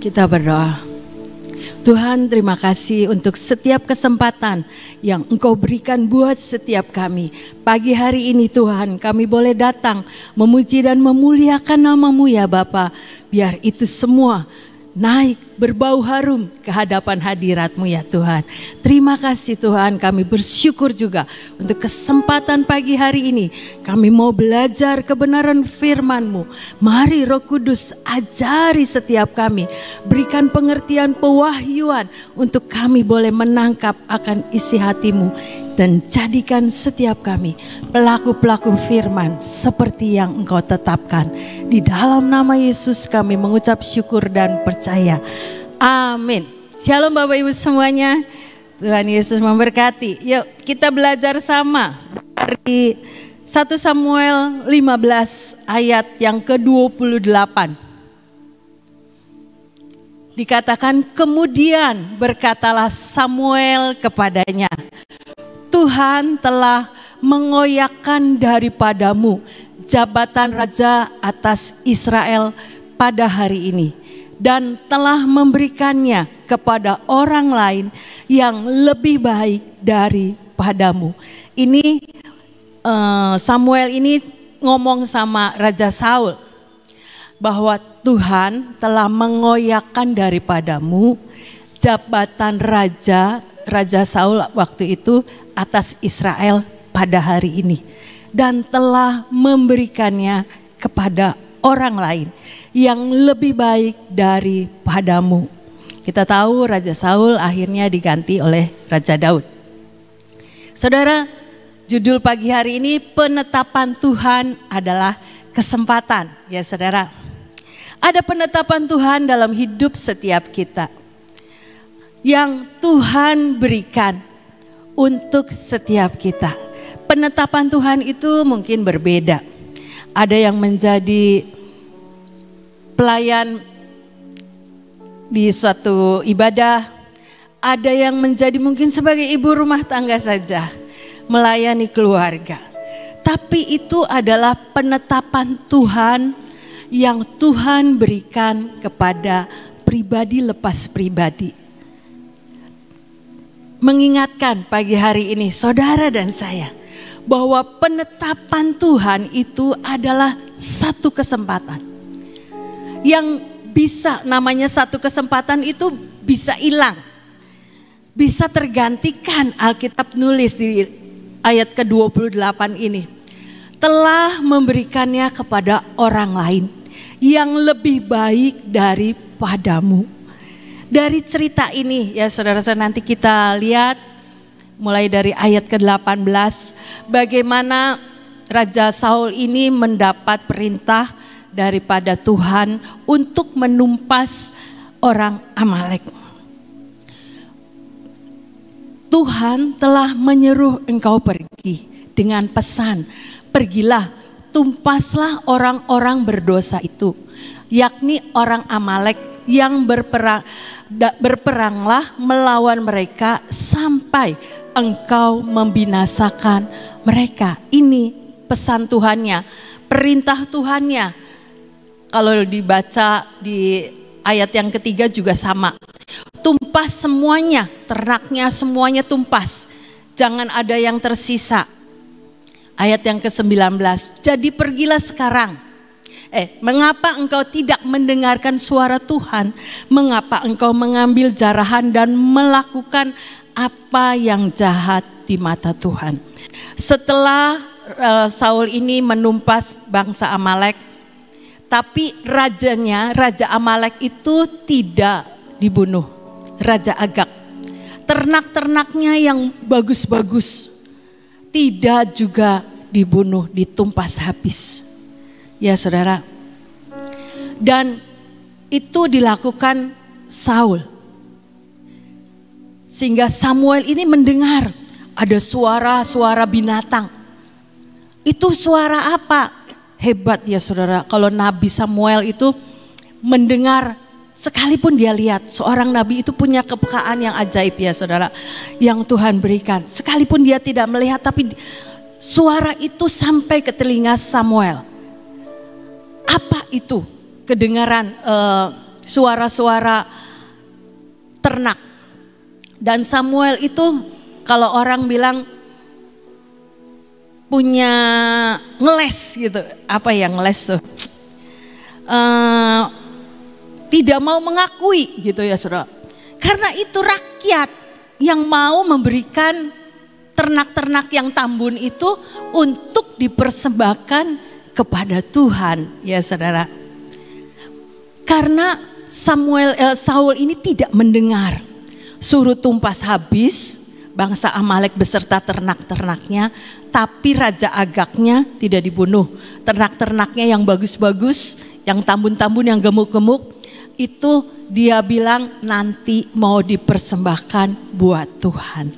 Kita berdoa. Tuhan, terima kasih untuk setiap kesempatan yang Engkau berikan buat setiap kami. Pagi hari ini Tuhan, kami boleh datang memuji dan memuliakan nama-Mu ya Bapa. Biar itu semua naik berbau harum ke hadapan hadirat-Mu ya Tuhan. Terima kasih Tuhan, kami bersyukur juga untuk kesempatan pagi hari ini. Kami mau belajar kebenaran firman-Mu. Mari Roh Kudus ajari setiap kami. Berikan pengertian pewahyuan untuk kami boleh menangkap akan isi hati-Mu. Dan jadikan setiap kami pelaku-pelaku firman seperti yang Engkau tetapkan. Di dalam nama Yesus kami mengucap syukur dan percaya. Amin. Shalom Bapak Ibu semuanya. Tuhan Yesus memberkati. Yuk kita belajar sama dari 1 Samuel 15 ayat yang ke-28. Dikatakan kemudian berkatalah Samuel kepadanya, Tuhan telah mengoyakkan daripadamu jabatan raja atas Israel pada hari ini dan telah memberikannya kepada orang lain yang lebih baik daripadamu. Ini Samuel ini ngomong sama Raja Saul bahwa Tuhan telah mengoyakkan daripadamu jabatan Raja Saul waktu itu atas Israel pada hari ini dan telah memberikannya kepada orang lain yang lebih baik daripadamu. Kita tahu Raja Saul akhirnya diganti oleh Raja Daud. Saudara, judul pagi hari ini penetapan Tuhan adalah kesempatan. Ya saudara, ada penetapan Tuhan dalam hidup setiap kita yang Tuhan berikan untuk setiap kita. Penetapan Tuhan itu mungkin berbeda. Ada yang menjadi pelayan di suatu ibadah, ada yang menjadi mungkin sebagai ibu rumah tangga saja, melayani keluarga. Tapi itu adalah penetapan Tuhan yang Tuhan berikan kepada pribadi lepas pribadi. Mengingatkan pagi hari ini saudara dan saya bahwa penetapan Tuhan itu adalah satu kesempatan. Yang bisa namanya satu kesempatan itu bisa hilang. Bisa tergantikan. Alkitab nulis di ayat ke-28 ini. Telah memberikannya kepada orang lain yang lebih baik daripadamu. Dari cerita ini ya saudara-saudara, nanti kita lihat mulai dari ayat ke-18 bagaimana Raja Saul ini mendapat perintah daripada Tuhan untuk menumpas orang Amalek. Tuhan telah menyeruh engkau pergi dengan pesan, pergilah tumpaslah orang-orang berdosa itu, yakni orang Amalek yang berperanglah melawan mereka sampai engkau membinasakan mereka. Ini pesan Tuhannya, perintah Tuhannya. Kalau dibaca di ayat yang ketiga juga sama. Tumpas semuanya, ternaknya semuanya tumpas. Jangan ada yang tersisa. Ayat yang ke-19, jadi pergilah sekarang. Mengapa engkau tidak mendengarkan suara Tuhan? Mengapa engkau mengambil jarahan dan melakukan apa yang jahat di mata Tuhan? Setelah Saul ini menumpas bangsa Amalek, tapi rajanya, Raja Amalek itu tidak dibunuh, Raja Agag. Ternak-ternaknya yang bagus-bagus tidak juga dibunuh, ditumpas habis. Ya saudara, dan itu dilakukan Saul. Sehingga Samuel ini mendengar ada suara-suara binatang. Itu suara apa? Hebat ya saudara, kalau Nabi Samuel itu mendengar, sekalipun dia lihat, seorang nabi itu punya kepekaan yang ajaib ya saudara, yang Tuhan berikan. Sekalipun dia tidak melihat, tapi suara itu sampai ke telinga Samuel. Apa itu? Kedengaran suara-suara ternak. Dan Samuel itu kalau orang bilang punya ngeles gitu. Apa ya ngeles tuh? Tidak mau mengakui gitu ya saudara. Karena itu rakyat yang mau memberikan ternak-ternak yang tambun itu untuk dipersembahkan kepada Tuhan ya saudara. Karena Saul ini tidak mendengar, suruh tumpas habis bangsa Amalek beserta ternak-ternaknya, tapi Raja Agagnya tidak dibunuh. Ternak-ternaknya yang bagus-bagus, yang tambun-tambun, yang gemuk-gemuk, itu dia bilang nanti mau dipersembahkan buat Tuhan.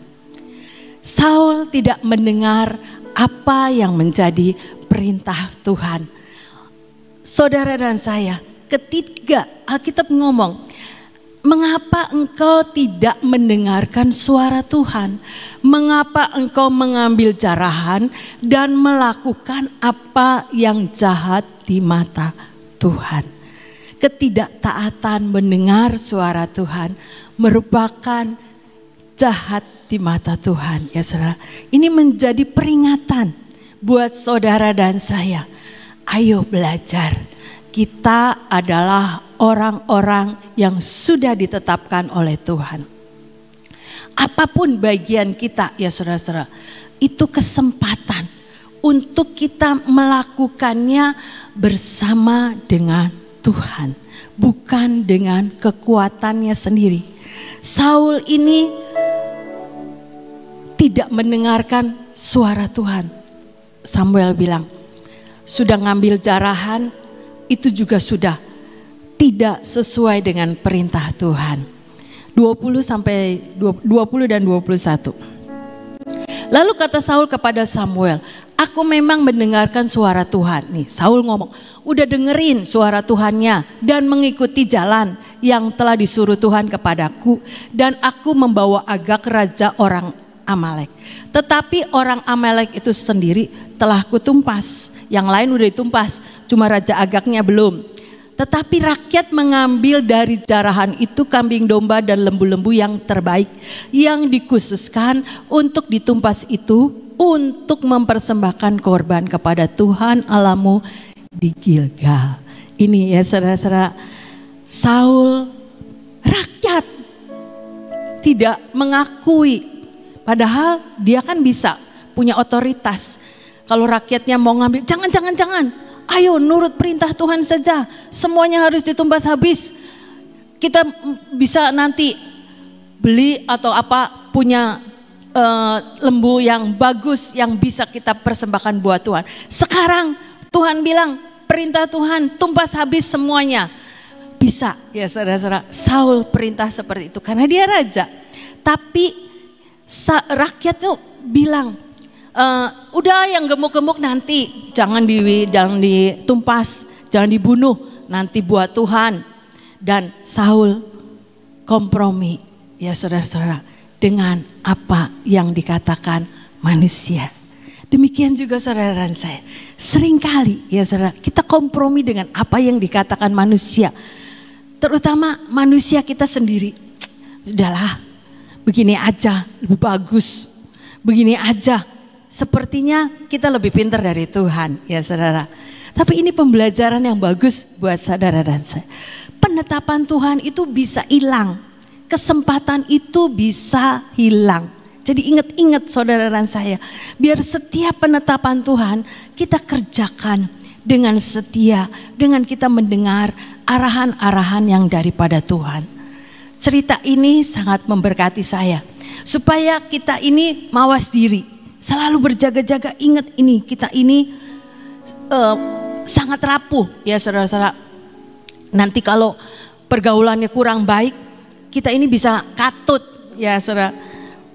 Saul tidak mendengar apa yang menjadi perintah Tuhan. Saudara dan saya, ketiga Alkitab ngomong, mengapa engkau tidak mendengarkan suara Tuhan? Mengapa engkau mengambil jarahan dan melakukan apa yang jahat di mata Tuhan? Ketidaktaatan mendengar suara Tuhan merupakan jahat di mata Tuhan ya saudara. Ini menjadi peringatan buat saudara dan saya. Ayo belajar. Kita adalah orang-orang yang sudah ditetapkan oleh Tuhan. Apapun bagian kita ya saudara-saudara, itu kesempatan untuk kita melakukannya bersama dengan Tuhan, bukan dengan kekuatannya sendiri. Saul ini tidak mendengarkan suara Tuhan. Samuel bilang, sudah ngambil jarahan, itu juga sudah tidak sesuai dengan perintah Tuhan. 20 dan 21. Lalu kata Saul kepada Samuel, aku memang mendengarkan suara Tuhan. Nih Saul ngomong, udah dengerin suara Tuhannya dan mengikuti jalan yang telah disuruh Tuhan kepadaku. Dan aku membawa Agag raja orang Amalek. Tetapi orang Amalek itu sendiri telah kutumpas. Yang lain udah ditumpas, cuma Raja Agagnya belum. Tetapi rakyat mengambil dari jarahan itu kambing domba dan lembu-lembu yang terbaik, yang dikhususkan untuk ditumpas itu untuk mempersembahkan korban kepada Tuhan Allahmu di Gilgal. Ini ya saudara-saudara, Saul rakyat tidak mengakui, padahal dia kan bisa punya otoritas. Kalau rakyatnya mau ngambil, jangan. Ayo nurut perintah Tuhan saja, semuanya harus ditumbas habis. Kita bisa nanti beli atau apa punya lembu yang bagus yang bisa kita persembahkan buat Tuhan. Sekarang Tuhan bilang perintah Tuhan tumbas habis semuanya. Bisa ya saudara-saudara, Saul perintah seperti itu karena dia raja. Tapi rakyat tuh bilang, udah yang gemuk-gemuk nanti jangan ditumpas, jangan dibunuh, nanti buat Tuhan. Dan Saul kompromi ya saudara-saudara dengan apa yang dikatakan manusia. Demikian juga saudara dan saya, seringkali ya saudara kita kompromi dengan apa yang dikatakan manusia, terutama manusia kita sendiri. Udahlah, begini aja lebih bagus, begini aja sepertinya kita lebih pintar dari Tuhan ya saudara. Tapi ini pembelajaran yang bagus buat saudara dan saya. Penetapan Tuhan itu bisa hilang, kesempatan itu bisa hilang. Jadi ingat-ingat saudara dan saya, biar setiap penetapan Tuhan kita kerjakan dengan setia, dengan kita mendengar arahan-arahan yang daripada Tuhan. Cerita ini sangat memberkati saya, supaya kita ini mawas diri, selalu berjaga-jaga. Ingat ini, kita ini sangat rapuh ya saudara-saudara. Nanti kalau pergaulannya kurang baik, kita ini bisa katut ya saudara,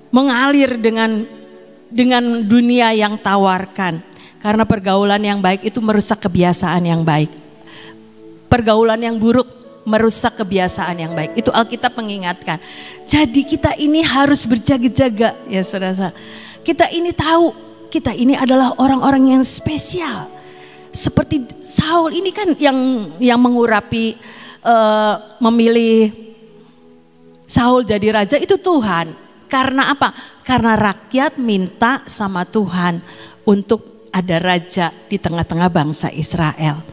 mengalir dengan dunia yang tawarkan. Karena pergaulan yang baik itu merusak kebiasaan yang baik. Pergaulan yang buruk merusak kebiasaan yang baik. Itu Alkitab mengingatkan. Jadi kita ini harus berjaga-jaga ya saudara. Kita ini tahu, kita ini adalah orang-orang yang spesial. Seperti Saul ini kan yang mengurapi memilih Saul jadi raja itu Tuhan. Karena apa? Karena rakyat minta sama Tuhan untuk ada raja di tengah-tengah bangsa Israel.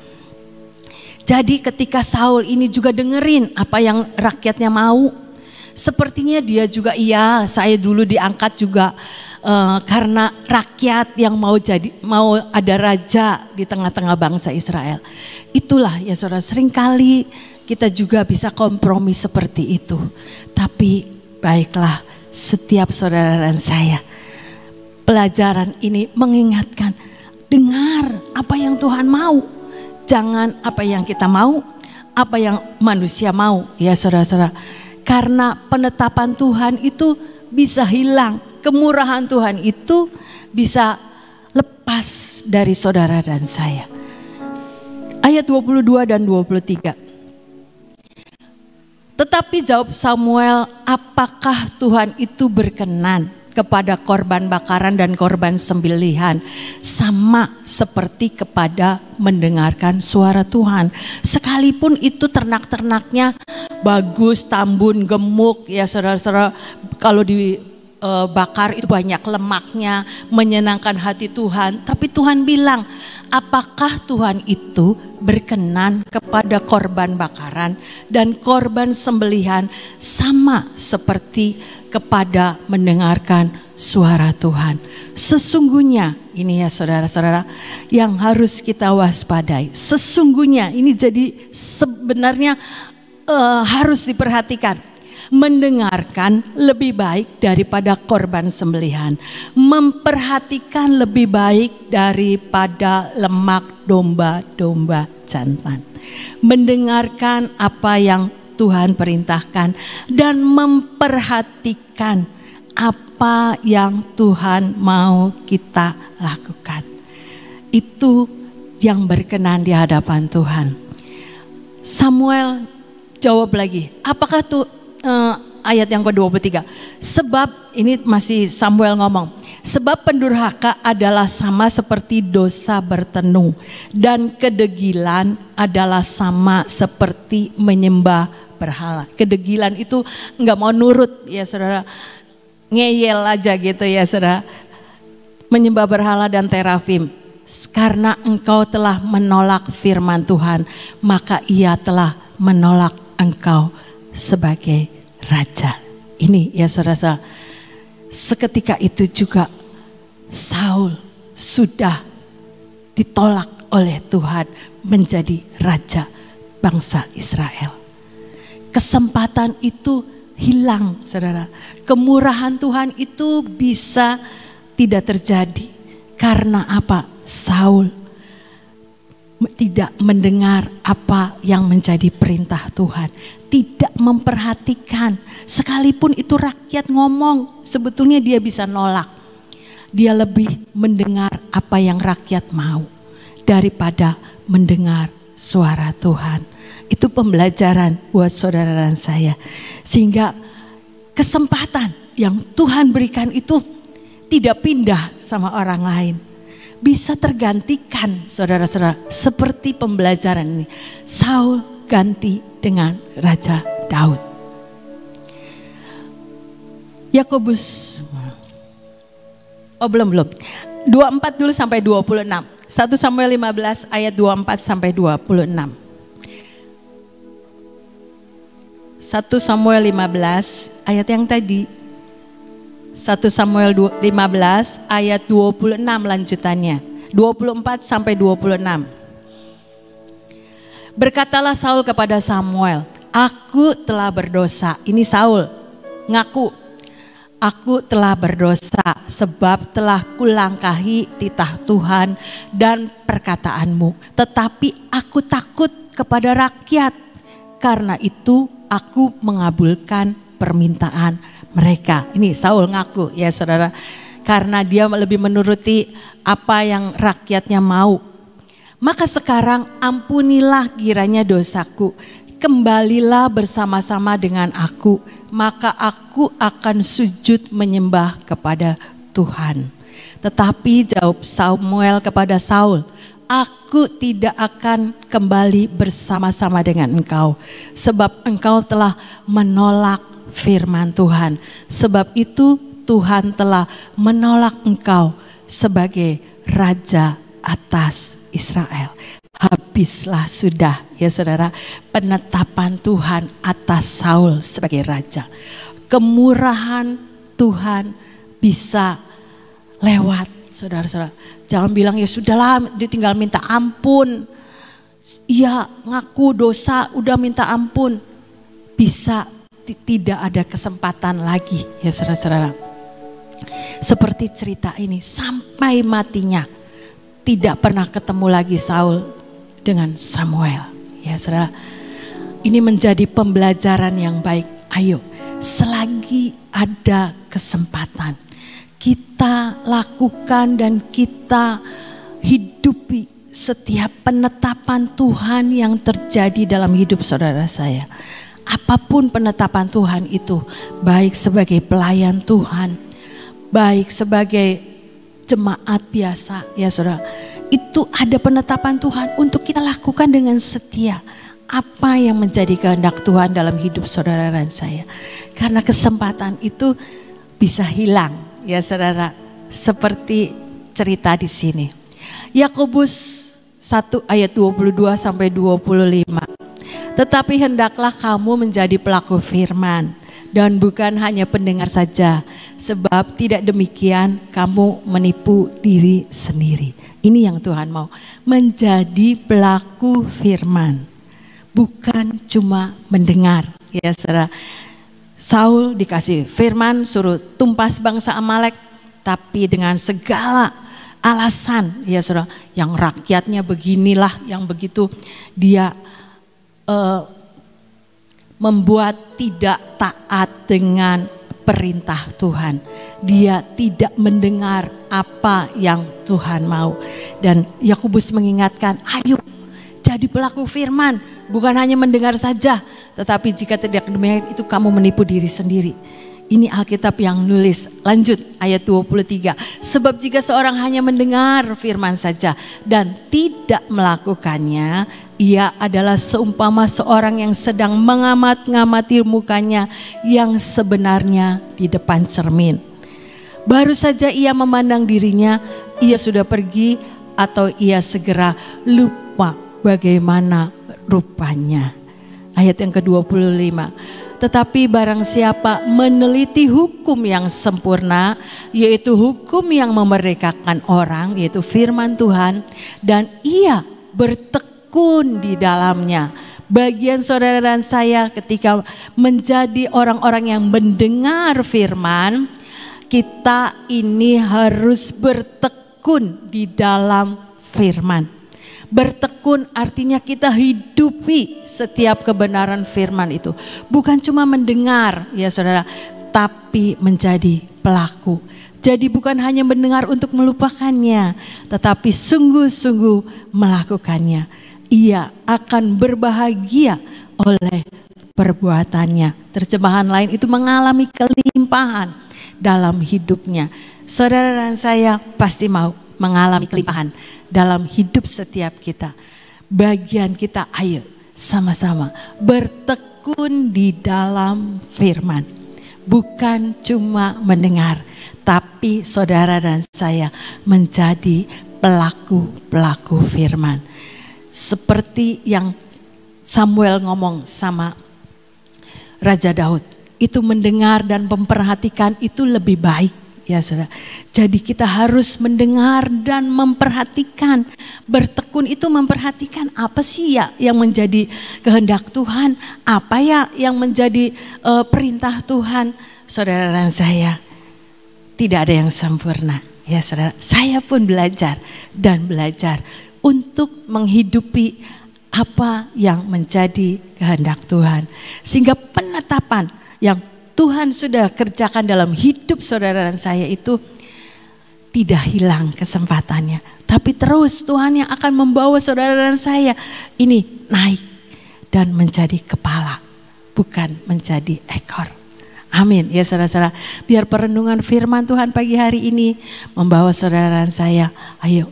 Jadi ketika Saul ini juga dengerin apa yang rakyatnya mau, sepertinya dia juga saya dulu diangkat juga karena rakyat yang mau ada raja di tengah-tengah bangsa Israel. Itulah ya saudara, seringkali kita juga bisa kompromi seperti itu. Tapi baiklah, setiap saudara dan saya, pelajaran ini mengingatkan, dengar apa yang Tuhan mau. Jangan apa yang kita mau, apa yang manusia mau, ya saudara-saudara. Karena penetapan Tuhan itu bisa hilang, kemurahan Tuhan itu bisa lepas dari saudara dan saya. Ayat 22 dan 23. Tetapi jawab Samuel, apakah Tuhan itu berkenan kepada korban bakaran dan korban sembelihan sama seperti kepada mendengarkan suara Tuhan? Sekalipun itu ternak-ternaknya bagus, tambun, gemuk, ya saudara-saudara, kalau dibakar itu banyak lemaknya, menyenangkan hati Tuhan. Tapi Tuhan bilang, apakah Tuhan itu berkenan kepada korban bakaran dan korban sembelihan sama seperti kepada mendengarkan suara Tuhan? Sesungguhnya ini ya saudara-saudara yang harus kita waspadai. Sesungguhnya ini jadi sebenarnya harus diperhatikan. Mendengarkan lebih baik daripada korban sembelihan. Memperhatikan lebih baik daripada lemak domba-domba jantan. Mendengarkan apa yang Tuhan perintahkan dan memperhatikan apa yang Tuhan mau kita lakukan. Itu yang berkenan di hadapan Tuhan. Samuel jawab lagi, apakah ayat yang ke-23. Sebab ini masih Samuel ngomong. Sebab pendurhaka adalah sama seperti dosa bertenu dan kedegilan adalah sama seperti menyembah berhala. Kedegilan itu enggak mau nurut ya saudara. Ngeyel aja gitu ya saudara. Menyembah berhala dan terafim. Karena engkau telah menolak firman Tuhan, maka ia telah menolak engkau sebagai raja. Ini ya saudara, seketika itu juga Saul sudah ditolak oleh Tuhan menjadi raja bangsa Israel. Kesempatan itu hilang saudara. Kemurahan Tuhan itu bisa tidak terjadi. Karena apa? Saul tidak mendengar apa yang menjadi perintah Tuhan, tidak memperhatikan. Sekalipun itu rakyat ngomong, sebetulnya dia bisa nolak. Dia lebih mendengar apa yang rakyat mau daripada mendengar suara Tuhan. Itu pembelajaran buat saudara dan saya. Sehingga kesempatan yang Tuhan berikan itu tidak pindah sama orang lain. Bisa tergantikan saudara-saudara, seperti pembelajaran ini. Saul ganti dengan Raja Daud. Yakobus, belum. 24 dulu sampai 26. 1 Samuel 15 ayat 24 sampai 26. 1 Samuel 15 ayat yang tadi. 1 Samuel 15 ayat 26 lanjutannya. 24 sampai 26. Berkatalah Saul kepada Samuel, aku telah berdosa. Ini Saul ngaku, aku telah berdosa sebab telah kulangkahi titah Tuhan dan perkataanmu. Tetapi aku takut kepada rakyat. Karena itu aku mengabulkan permintaan mereka. Ini Saul ngaku ya saudara. Karena dia lebih menuruti apa yang rakyatnya mau. Maka sekarang ampunilah kiranya dosaku. Kembalilah bersama-sama dengan aku. Maka aku akan sujud menyembah kepada Tuhan. Tetapi jawab Samuel kepada Saul, aku tidak akan kembali bersama-sama dengan engkau, sebab engkau telah menolak firman Tuhan. Sebab itu Tuhan telah menolak engkau sebagai raja atas Israel. Habislah sudah ya saudara penetapan Tuhan atas Saul sebagai raja. Kemurahan Tuhan bisa lewat, saudara-saudara. Jangan bilang ya sudahlah, dia tinggal minta ampun. Iya, ngaku dosa, udah minta ampun. Bisa tidak ada kesempatan lagi ya saudara-saudara. Seperti cerita ini, sampai matinya tidak pernah ketemu lagi Saul dengan Samuel. Ya saudara, ini menjadi pembelajaran yang baik. Ayo, selagi ada kesempatan, kita lakukan dan kita hidupi setiap penetapan Tuhan yang terjadi dalam hidup saudara saya. Apapun penetapan Tuhan itu, baik sebagai pelayan Tuhan, baik sebagai jemaat biasa ya saudara, itu ada penetapan Tuhan untuk kita lakukan dengan setia. Apa yang menjadi kehendak Tuhan dalam hidup saudara dan saya. Karena kesempatan itu bisa hilang ya saudara, seperti cerita di sini. Yakobus 1 ayat 22 sampai 25. Tetapi hendaklah kamu menjadi pelaku firman dan bukan hanya pendengar saja, sebab tidak demikian kamu menipu diri sendiri. Ini yang Tuhan mau, menjadi pelaku firman, bukan cuma mendengar ya saudara. Saul dikasih firman suruh tumpas bangsa Amalek, tapi dengan segala alasan ya saudara, yang rakyatnya beginilah, yang begitu, dia membuat tidak taat dengan perintah Tuhan. Dia tidak mendengar apa yang Tuhan mau. Dan Yakobus mengingatkan, ayo jadi pelaku firman, bukan hanya mendengar saja, tetapi jika tidak demikian itu kamu menipu diri sendiri. Ini Alkitab yang nulis. Lanjut ayat 23. Sebab jika seorang hanya mendengar firman saja dan tidak melakukannya, ia adalah seumpama seorang yang sedang mengamat-ngamati mukanya yang sebenarnya di depan cermin. Baru saja ia memandang dirinya, ia sudah pergi atau ia segera lupa bagaimana rupanya. Ayat yang ke-25. Tetapi barang siapa meneliti hukum yang sempurna, yaitu hukum yang memerdekakan orang, yaitu firman Tuhan, dan ia bertekun di dalamnya. Bagian saudara dan saya ketika menjadi orang-orang yang mendengar firman, kita ini harus bertekun di dalam firman. Bertekun artinya kita hidupi setiap kebenaran firman itu. Bukan cuma mendengar ya saudara, tapi menjadi pelaku. Jadi bukan hanya mendengar untuk melupakannya, tetapi sungguh-sungguh melakukannya. Ia akan berbahagia oleh perbuatannya. Terjemahan lain itu mengalami kelimpahan dalam hidupnya. Saudara dan saya pasti mau mengalami kelimpahan dalam hidup setiap kita. Bagian kita, ayo sama-sama bertekun di dalam firman. Bukan cuma mendengar, tapi saudara dan saya menjadi pelaku-pelaku firman. Seperti yang Samuel ngomong sama Raja Daud, itu mendengar dan memperhatikan itu lebih baik. Ya saudara, jadi kita harus mendengar dan memperhatikan. Bertekun itu memperhatikan apa sih ya yang menjadi kehendak Tuhan, apa ya yang menjadi perintah Tuhan. Saudara dan saya, tidak ada yang sempurna. Ya saudara, saya pun belajar dan belajar untuk menghidupi apa yang menjadi kehendak Tuhan. Sehingga penetapan yang Tuhan sudah kerjakan dalam hidup saudara dan saya itu tidak hilang kesempatannya. Tapi terus Tuhan yang akan membawa saudara dan saya ini naik dan menjadi kepala, bukan menjadi ekor. Amin ya saudara-saudara. Biar perenungan firman Tuhan pagi hari ini membawa saudara dan saya, ayo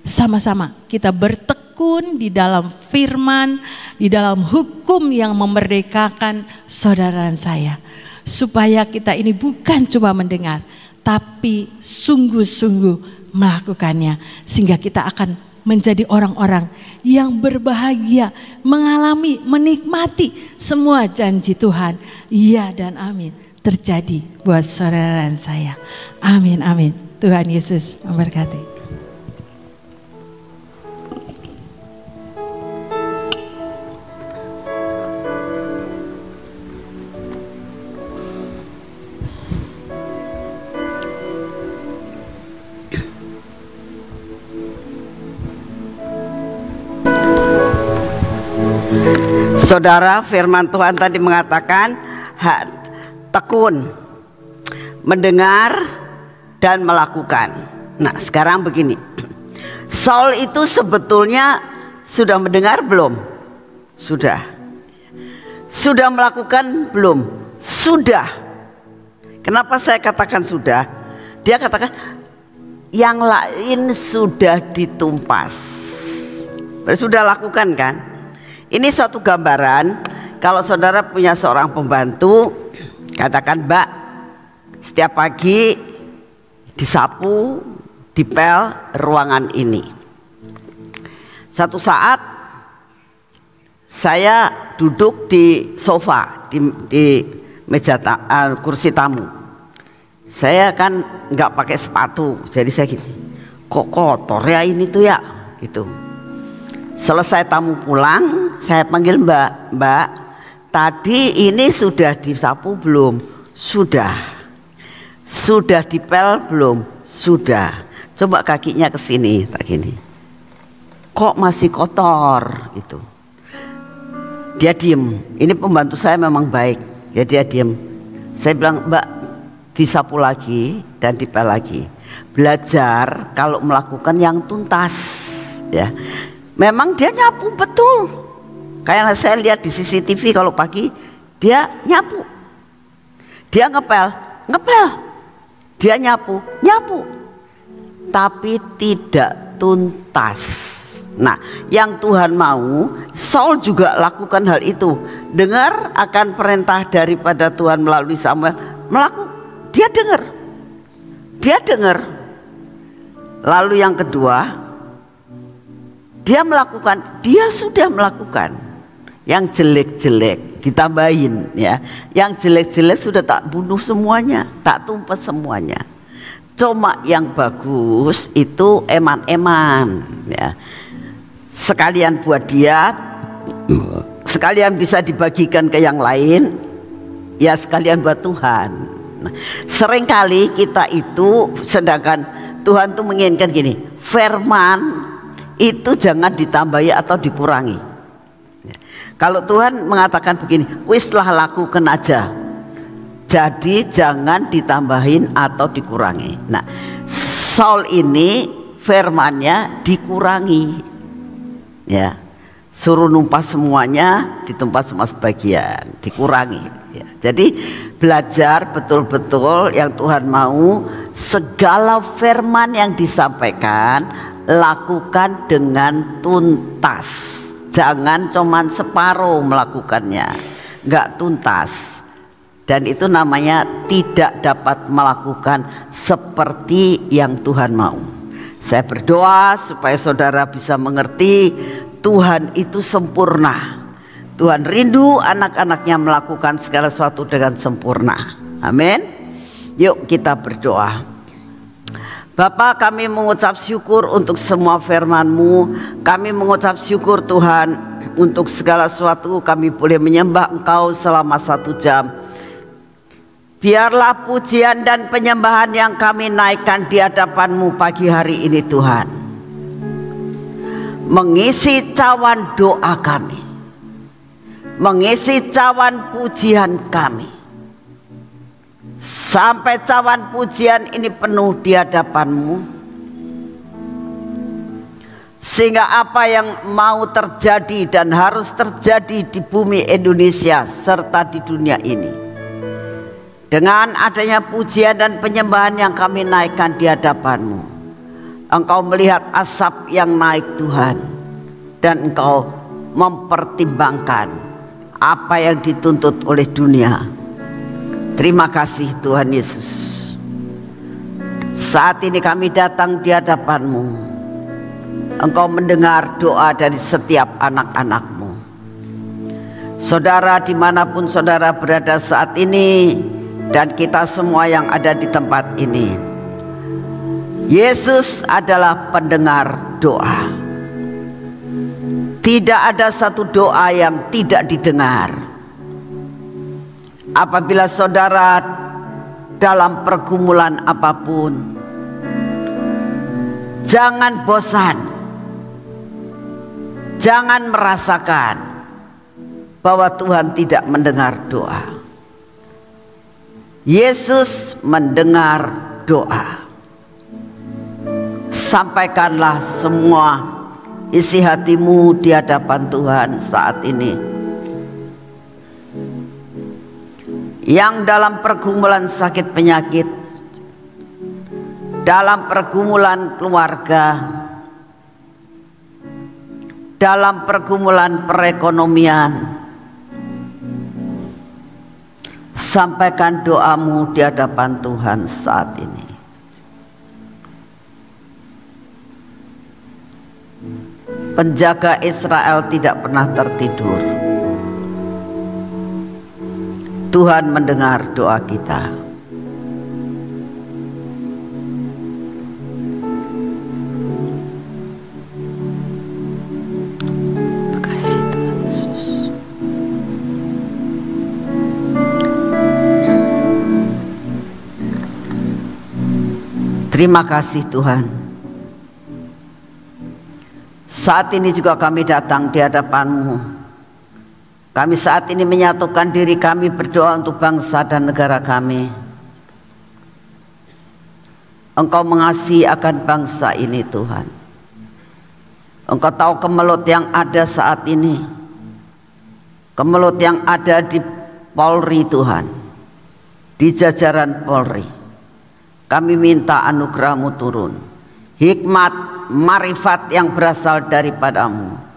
sama-sama kita bertekun di dalam firman, di dalam hukum yang memerdekakan saudara dan saya. Supaya kita ini bukan cuma mendengar, tapi sungguh-sungguh melakukannya. Sehingga kita akan menjadi orang-orang yang berbahagia, mengalami, menikmati semua janji Tuhan. Iya dan amin terjadi buat saudara dan saya. Amin, amin. Tuhan Yesus memberkati. Saudara, firman Tuhan tadi mengatakan tekun, mendengar dan melakukan. Nah, sekarang begini, Saul itu sebetulnya sudah mendengar belum? Sudah. Sudah melakukan belum? Sudah. Kenapa saya katakan sudah? Dia katakan yang lain sudah ditumpas. Sudah lakukan kan? Ini suatu gambaran. Kalau saudara punya seorang pembantu, katakan, Mbak, setiap pagi disapu, dipel ruangan ini. Satu saat saya duduk di sofa, di meja kursi tamu. Saya kan nggak pakai sepatu, jadi saya gini, kok kotor ya ini tuh ya, gitu. Selesai tamu pulang, saya panggil Mbak, tadi ini sudah disapu belum? Sudah. Sudah dipel belum? Sudah. Coba kakinya ke sini, tak gini. Kok masih kotor? Gitu. Dia diem. Ini pembantu saya memang baik, jadi dia diem. Saya bilang, Mbak, disapu lagi dan dipel lagi. Belajar kalau melakukan yang tuntas, ya. Memang dia nyapu betul. Kayak saya lihat di CCTV kalau pagi dia nyapu. Dia ngepel. Dia nyapu. Tapi tidak tuntas. Nah, yang Tuhan mau, Saul juga lakukan hal itu. Dengar akan perintah daripada Tuhan melalui Samuel, dia dengar. Lalu yang kedua, dia sudah melakukan. Yang jelek-jelek ditambahin, ya. Yang jelek-jelek sudah tak bunuh semuanya, tak tumpes semuanya. Cuma yang bagus itu eman-eman, ya. Sekalian buat dia, sekalian bisa dibagikan ke yang lain, ya sekalian buat Tuhan. Nah, seringkali kita itu, sedangkan Tuhan tuh menginginkan gini, firman itu jangan ditambahi atau dikurangi. Kalau Tuhan mengatakan begini, wislah lakukan aja, jadi jangan ditambahin atau dikurangi. Nah, Saul ini firmannya dikurangi, ya, suruh numpas semuanya, ditumpas cuma sebagian, dikurangi, ya. Jadi belajar betul-betul yang Tuhan mau, segala firman yang disampaikan lakukan dengan tuntas. Jangan cuman separuh melakukannya, nggak tuntas. Dan itu namanya tidak dapat melakukan seperti yang Tuhan mau. Saya berdoa supaya saudara bisa mengerti Tuhan itu sempurna. Tuhan rindu anak-anaknya melakukan segala sesuatu dengan sempurna. Amin. Yuk kita berdoa. Bapa, kami mengucap syukur untuk semua firman-Mu. Kami mengucap syukur Tuhan untuk segala sesuatu. Kami boleh menyembah Engkau selama 1 jam. Biarlah pujian dan penyembahan yang kami naikkan di hadapan-Mu pagi hari ini Tuhan, mengisi cawan doa kami, mengisi cawan pujian kami, sampai cawan pujian ini penuh di hadapan-Mu, sehingga apa yang mau terjadi dan harus terjadi di bumi Indonesia serta di dunia ini, dengan adanya pujian dan penyembahan yang kami naikkan di hadapan-Mu, Engkau melihat asap yang naik Tuhan, dan Engkau mempertimbangkan apa yang dituntut oleh dunia. Terima kasih Tuhan Yesus. Saat ini kami datang di hadapan-Mu. Engkau mendengar doa dari setiap anak-anak-Mu. Saudara, dimanapun saudara berada saat ini, dan kita semua yang ada di tempat ini, Yesus adalah pendengar doa. Tidak ada satu doa yang tidak didengar. Apabila saudara dalam pergumulan apapun, jangan bosan, jangan merasakan bahwa Tuhan tidak mendengar doa. Yesus mendengar doa. Sampaikanlah semua isi hatimu di hadapan Tuhan saat ini. Yang dalam pergumulan sakit penyakit, dalam pergumulan keluarga, dalam pergumulan perekonomian, sampaikan doamu di hadapan Tuhan saat ini. Penjaga Israel tidak pernah tertidur. Tuhan mendengar doa kita. Terima kasih Tuhan Yesus. Terima kasih Tuhan. Saat ini juga kami datang di hadapan-Mu. Kami saat ini menyatukan diri kami berdoa untuk bangsa dan negara kami. Engkau mengasihi akan bangsa ini Tuhan. Engkau tahu kemelut yang ada saat ini, kemelut yang ada di Polri Tuhan, di jajaran Polri. Kami minta anugerah-Mu turun, hikmat, marifat yang berasal daripada-Mu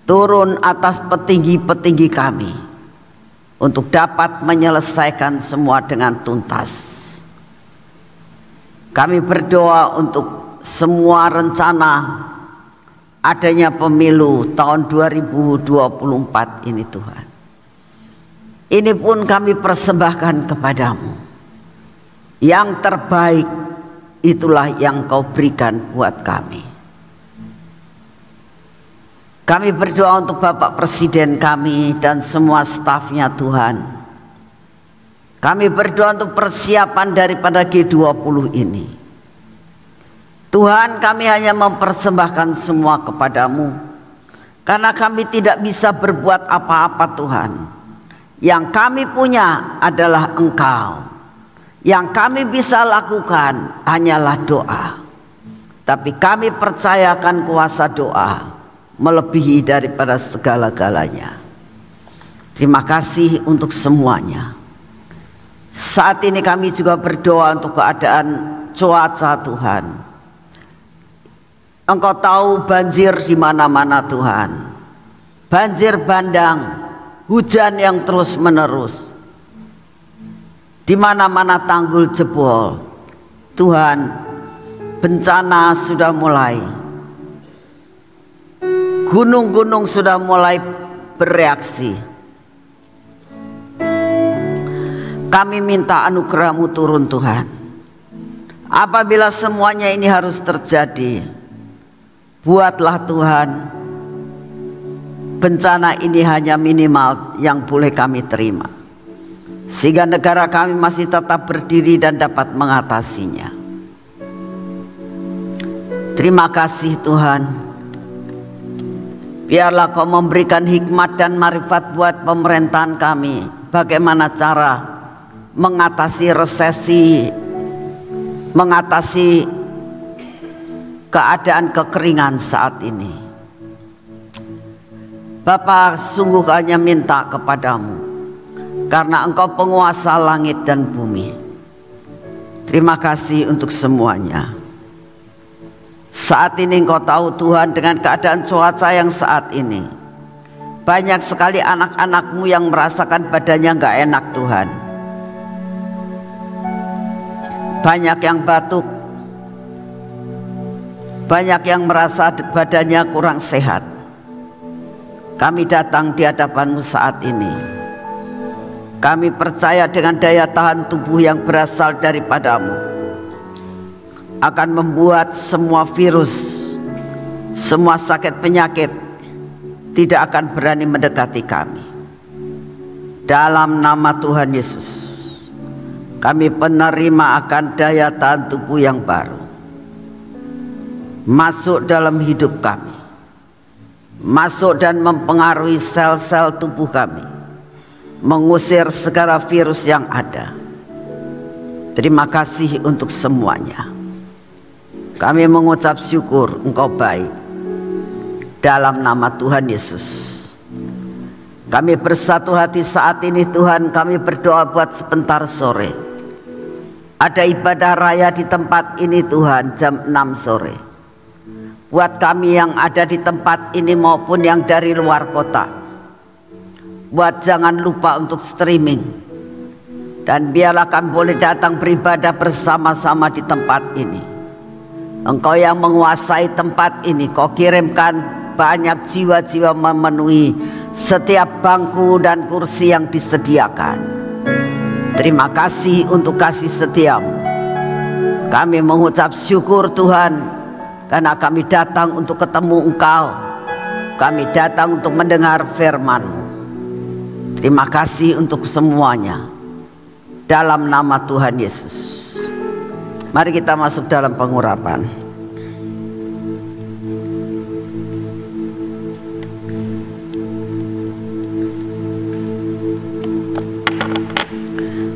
turun atas petinggi-petinggi kami untuk dapat menyelesaikan semua dengan tuntas. Kami berdoa untuk semua rencana adanya pemilu tahun 2024 ini Tuhan. Ini pun kami persembahkan kepadamu. Yang terbaik itulah yang Kau berikan buat kami. Kami berdoa untuk Bapak Presiden kami dan semua stafnya Tuhan. Kami berdoa untuk persiapan daripada G20 ini. Tuhan, kami hanya mempersembahkan semua kepadamu, karena kami tidak bisa berbuat apa-apa Tuhan. Yang kami punya adalah Engkau. Yang kami bisa lakukan hanyalah doa. Tapi kami percayakan kuasa doa melebihi daripada segala-galanya. Terima kasih untuk semuanya. Saat ini kami juga berdoa untuk keadaan cuaca Tuhan. Engkau tahu banjir di mana-mana Tuhan. Banjir bandang, hujan yang terus menerus. Di mana-mana tanggul jebol. Tuhan, bencana sudah mulai. Gunung-gunung sudah mulai bereaksi. Kami minta anugerah-Mu turun Tuhan. Apabila semuanya ini harus terjadi, buatlah Tuhan bencana ini hanya minimal yang boleh kami terima, sehingga negara kami masih tetap berdiri dan dapat mengatasinya. Terima kasih Tuhan. Biarlah Kau memberikan hikmat dan marifat buat pemerintahan kami. Bagaimana cara mengatasi resesi, mengatasi keadaan kekeringan saat ini. Bapa, sungguh hanya minta kepadamu, karena Engkau penguasa langit dan bumi. Terima kasih untuk semuanya. Saat ini Engkau tahu Tuhan, dengan keadaan cuaca yang saat ini, banyak sekali anak-anak-Mu yang merasakan badannya gak enak Tuhan. Banyak yang batuk, banyak yang merasa badannya kurang sehat. Kami datang di hadapan-Mu saat ini. Kami percaya dengan daya tahan tubuh yang berasal daripada-Mu akan membuat semua virus, semua sakit penyakit tidak akan berani mendekati kami. Dalam nama Tuhan Yesus, kami penerima akan daya tahan tubuh yang baru masuk dalam hidup kami, masuk dan mempengaruhi sel-sel tubuh kami, mengusir segala virus yang ada. Terima kasih untuk semuanya. Kami mengucap syukur Engkau baik. Dalam nama Tuhan Yesus, kami bersatu hati saat ini Tuhan. Kami berdoa buat sebentar sore. Ada ibadah raya di tempat ini Tuhan jam 6 sore. Buat kami yang ada di tempat ini maupun yang dari luar kota, buat jangan lupa untuk streaming. Dan biarlah kami boleh datang beribadah bersama-sama di tempat ini. Engkau yang menguasai tempat ini, Kau kirimkan banyak jiwa-jiwa memenuhi setiap bangku dan kursi yang disediakan. Terima kasih untuk kasih setia-Mu. Kami mengucap syukur Tuhan, karena kami datang untuk ketemu Engkau. Kami datang untuk mendengar firman-Mu. Terima kasih untuk semuanya. Dalam nama Tuhan Yesus. Mari kita masuk dalam pengurapan.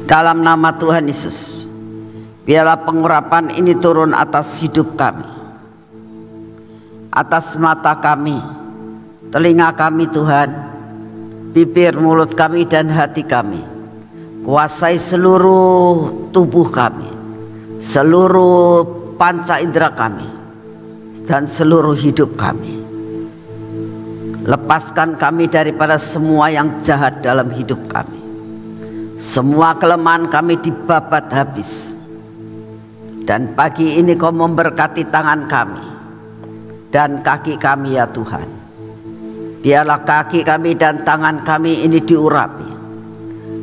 Dalam nama Tuhan Yesus, biarlah pengurapan ini turun atas hidup kami, atas mata kami, telinga kami Tuhan, bibir, mulut kami dan hati kami. Kuasai seluruh tubuh kami, seluruh panca indera kami, dan seluruh hidup kami. Lepaskan kami daripada semua yang jahat dalam hidup kami. Semua kelemahan kami dibabat habis. Dan pagi ini Kau memberkati tangan kami dan kaki kami ya Tuhan. Biarlah kaki kami dan tangan kami ini diurapi.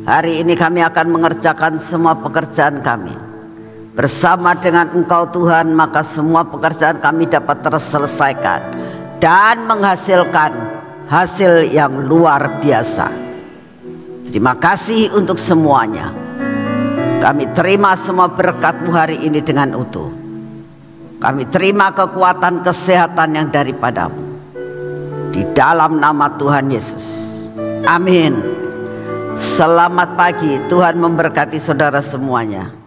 Hari ini kami akan mengerjakan semua pekerjaan kami bersama dengan Engkau Tuhan, maka semua pekerjaan kami dapat terselesaikan dan menghasilkan hasil yang luar biasa. Terima kasih untuk semuanya. Kami terima semua berkat-Mu hari ini dengan utuh. Kami terima kekuatan kesehatan yang daripada-Mu. Di dalam nama Tuhan Yesus. Amin. Selamat pagi. Tuhan memberkati saudara semuanya.